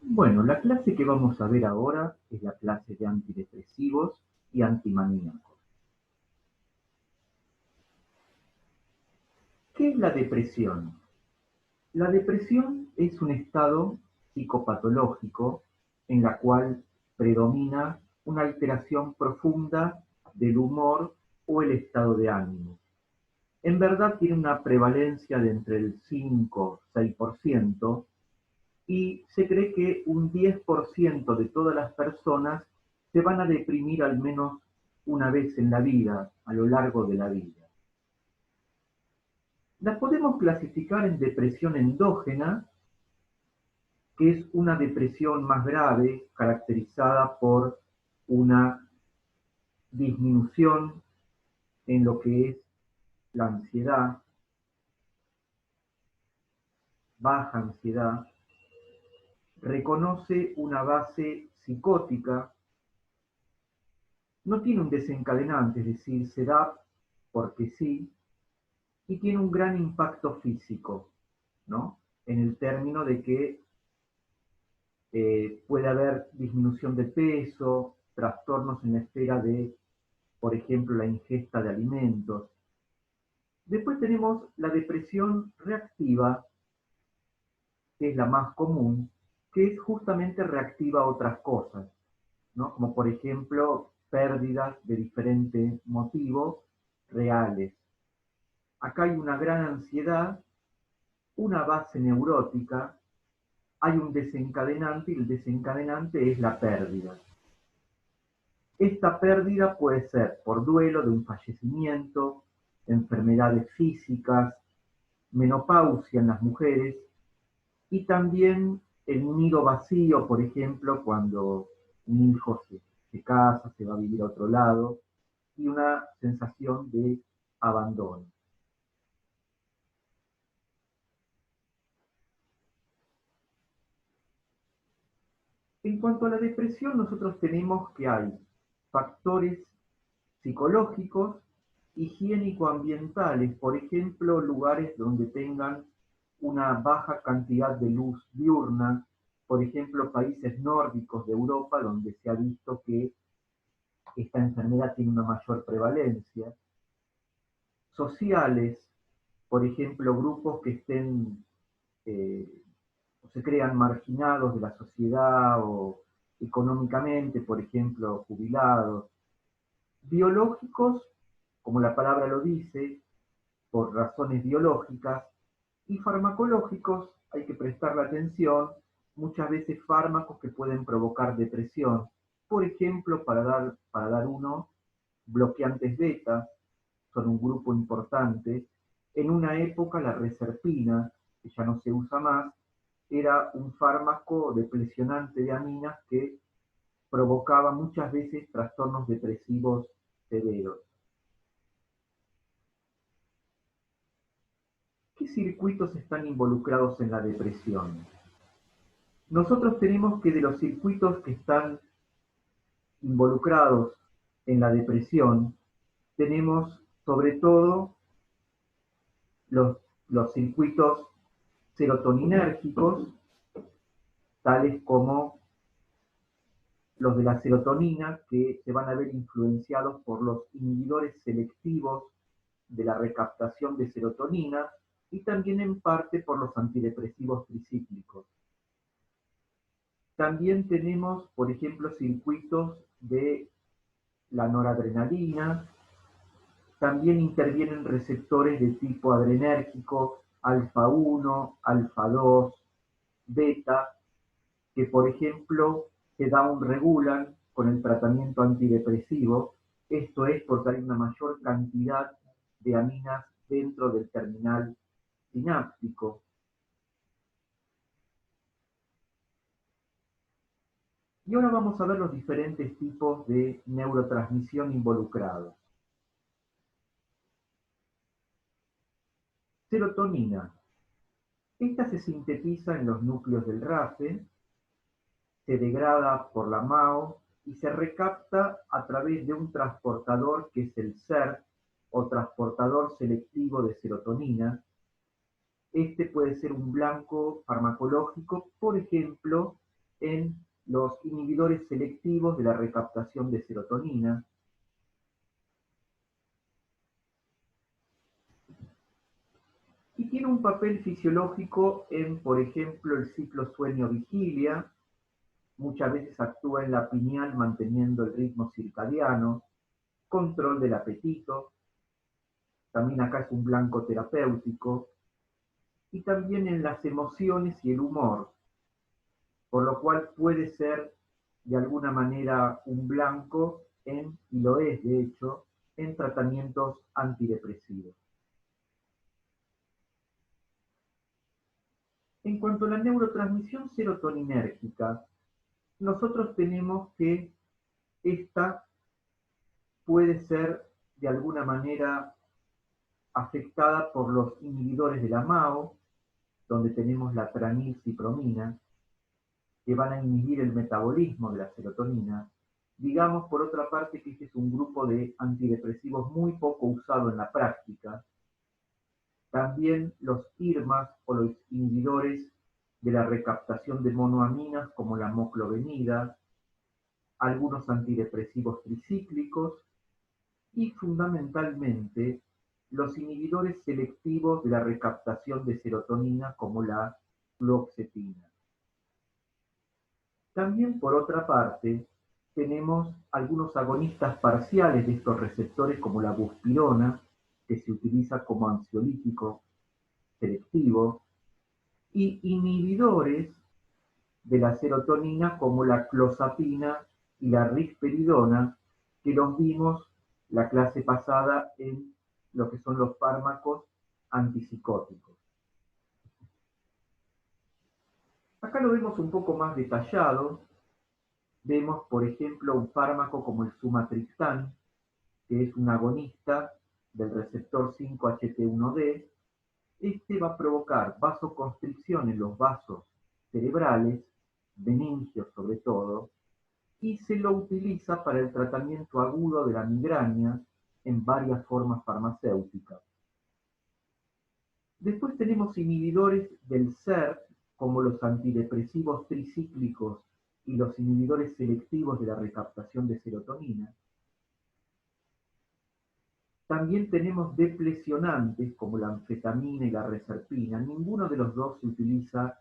Bueno, la clase que vamos a ver ahora es la clase de antidepresivos y antimaníacos. ¿Qué es la depresión? La depresión es un estado psicopatológico en la cual predomina una alteración profunda del humor o el estado de ánimo. En verdad tiene una prevalencia de entre el 5-6% y se cree que un 10% de todas las personas se van a deprimir al menos una vez en la vida, a lo largo de la vida. La podemos clasificar en depresión endógena, que es una depresión más grave, caracterizada por una disminución en lo que es la ansiedad, baja ansiedad, reconoce una base psicótica, no tiene un desencadenante, es decir, se da porque sí, y tiene un gran impacto físico, ¿no? En el término de que puede haber disminución de peso, trastornos en la esfera de, por ejemplo, la ingesta de alimentos. Después tenemos la depresión reactiva, que es la más común, que es justamente reactiva a otras cosas, ¿no? Como por ejemplo pérdidas de diferentes motivos reales. Acá hay una gran ansiedad, una base neurótica, hay un desencadenante y el desencadenante es la pérdida. Esta pérdida puede ser por duelo de un fallecimiento, enfermedades físicas, menopausia en las mujeres y también el nido vacío, por ejemplo, cuando un hijo se casa, se va a vivir a otro lado y una sensación de abandono. En cuanto a la depresión, nosotros tenemos que hay factores psicológicos, higiénico-ambientales, por ejemplo, lugares donde tengan una baja cantidad de luz diurna, por ejemplo, países nórdicos de Europa, donde se ha visto que esta enfermedad tiene una mayor prevalencia, sociales, por ejemplo, grupos que estén eh, o se crean marginados de la sociedad o económicamente, por ejemplo, jubilados, biológicos, como la palabra lo dice, por razones biológicas, y farmacológicos, hay que prestarle atención, muchas veces fármacos que pueden provocar depresión. Por ejemplo, para dar uno, bloqueantes beta, son un grupo importante. En una época la reserpina, que ya no se usa más, era un fármaco depresionante de aminas que provocaba muchas veces trastornos depresivos severos. ¿Qué circuitos están involucrados en la depresión? Nosotros tenemos que de los circuitos que están involucrados en la depresión, tenemos sobre todo los, los circuitos serotoninérgicos, tales como los de la serotonina, que se van a ver influenciados por los inhibidores selectivos de la recaptación de serotonina y también en parte por los antidepresivos tricíclicos. También tenemos, por ejemplo, circuitos de la noradrenalina, también intervienen receptores de tipo adrenérgico, alfa 1, alfa 2, beta, que por ejemplo se regulan con el tratamiento antidepresivo. Esto es porque hay una mayor cantidad de aminas dentro del terminal sináptico. Y ahora vamos a ver los diferentes tipos de neurotransmisión involucrados. Serotonina. Esta se sintetiza en los núcleos del RAFE, se degrada por la MAO y se recapta a través de un transportador que es el SERT o transportador selectivo de serotonina. Este puede ser un blanco farmacológico, por ejemplo, en los inhibidores selectivos de la recaptación de serotonina. Y tiene un papel fisiológico en, por ejemplo, el ciclo sueño-vigilia. Muchas veces actúa en la pineal manteniendo el ritmo circadiano, control del apetito. También acá es un blanco terapéutico. Y también en las emociones y el humor, por lo cual puede ser de alguna manera un blanco y lo es de hecho, en tratamientos antidepresivos. En cuanto a la neurotransmisión serotoninérgica, nosotros tenemos que esta puede ser de alguna manera afectada por los inhibidores de la MAO, donde tenemos la tranilcipromina, que van a inhibir el metabolismo de la serotonina. Digamos, por otra parte, que este es un grupo de antidepresivos muy poco usado en la práctica. También los IRMAs o los inhibidores de la recaptación de monoaminas como la moclobenida, algunos antidepresivos tricíclicos y fundamentalmente los inhibidores selectivos de la recaptación de serotonina como la fluoxetina. También, por otra parte, tenemos algunos agonistas parciales de estos receptores como la buspirona, que se utiliza como ansiolítico selectivo, y inhibidores de la serotonina como la clozapina y la risperidona, que los vimos la clase pasada en lo que son los fármacos antipsicóticos. Acá lo vemos un poco más detallado. Vemos, por ejemplo, un fármaco como el sumatriptán, que es un agonista del receptor 5-HT1D. Este va a provocar vasoconstricción en los vasos cerebrales, meningios sobre todo, y se lo utiliza para el tratamiento agudo de la migraña en varias formas farmacéuticas. Después tenemos inhibidores del SERT, como los antidepresivos tricíclicos y los inhibidores selectivos de la recaptación de serotonina. También tenemos deplecionantes como la anfetamina y la reserpina. Ninguno de los dos se utiliza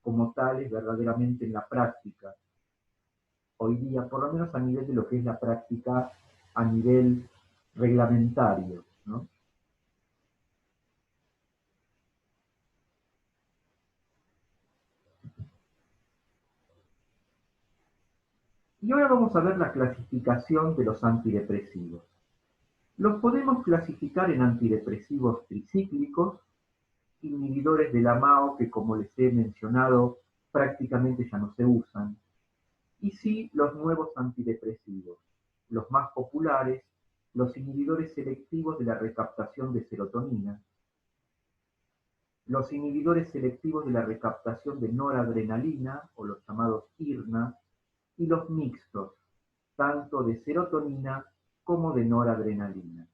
como tales verdaderamente en la práctica. Hoy día, por lo menos a nivel de lo que es la práctica a nivel reglamentario, ¿no? Y ahora vamos a ver la clasificación de los antidepresivos. Los podemos clasificar en antidepresivos tricíclicos, inhibidores de la MAO que, como les he mencionado, prácticamente ya no se usan, y sí los nuevos antidepresivos, los más populares, los inhibidores selectivos de la recaptación de serotonina, los inhibidores selectivos de la recaptación de noradrenalina, o los llamados IRNA, y los mixtos, tanto de serotonina como de noradrenalina.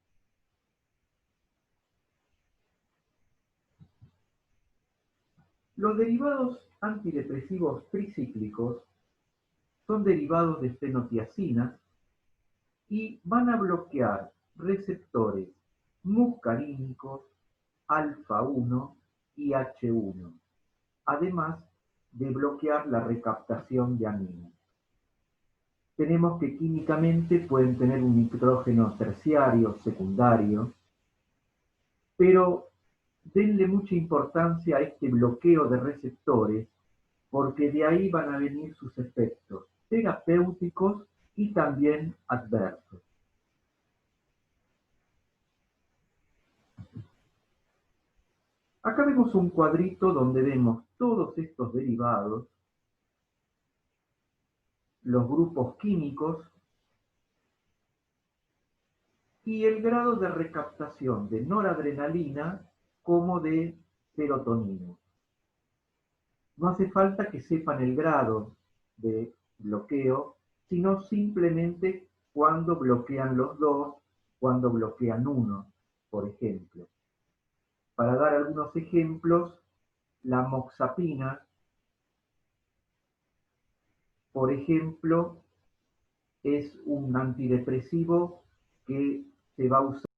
Los derivados antidepresivos tricíclicos son derivados de fenotiacinas y van a bloquear receptores muscarínicos alfa-1 y H1, además de bloquear la recaptación de aminos. Tenemos que químicamente pueden tener un nitrógeno terciario, secundario, pero denle mucha importancia a este bloqueo de receptores porque de ahí van a venir sus efectos terapéuticos y también adversos. Acá vemos un cuadrito donde vemos todos estos derivados, los grupos químicos y el grado de recaptación de noradrenalina como de serotonina. No hace falta que sepan el grado de bloqueo, sino simplemente cuando bloquean los dos, cuando bloquean uno, por ejemplo. Para dar algunos ejemplos, la moxapina por ejemplo, es un antidepresivo que se va a usar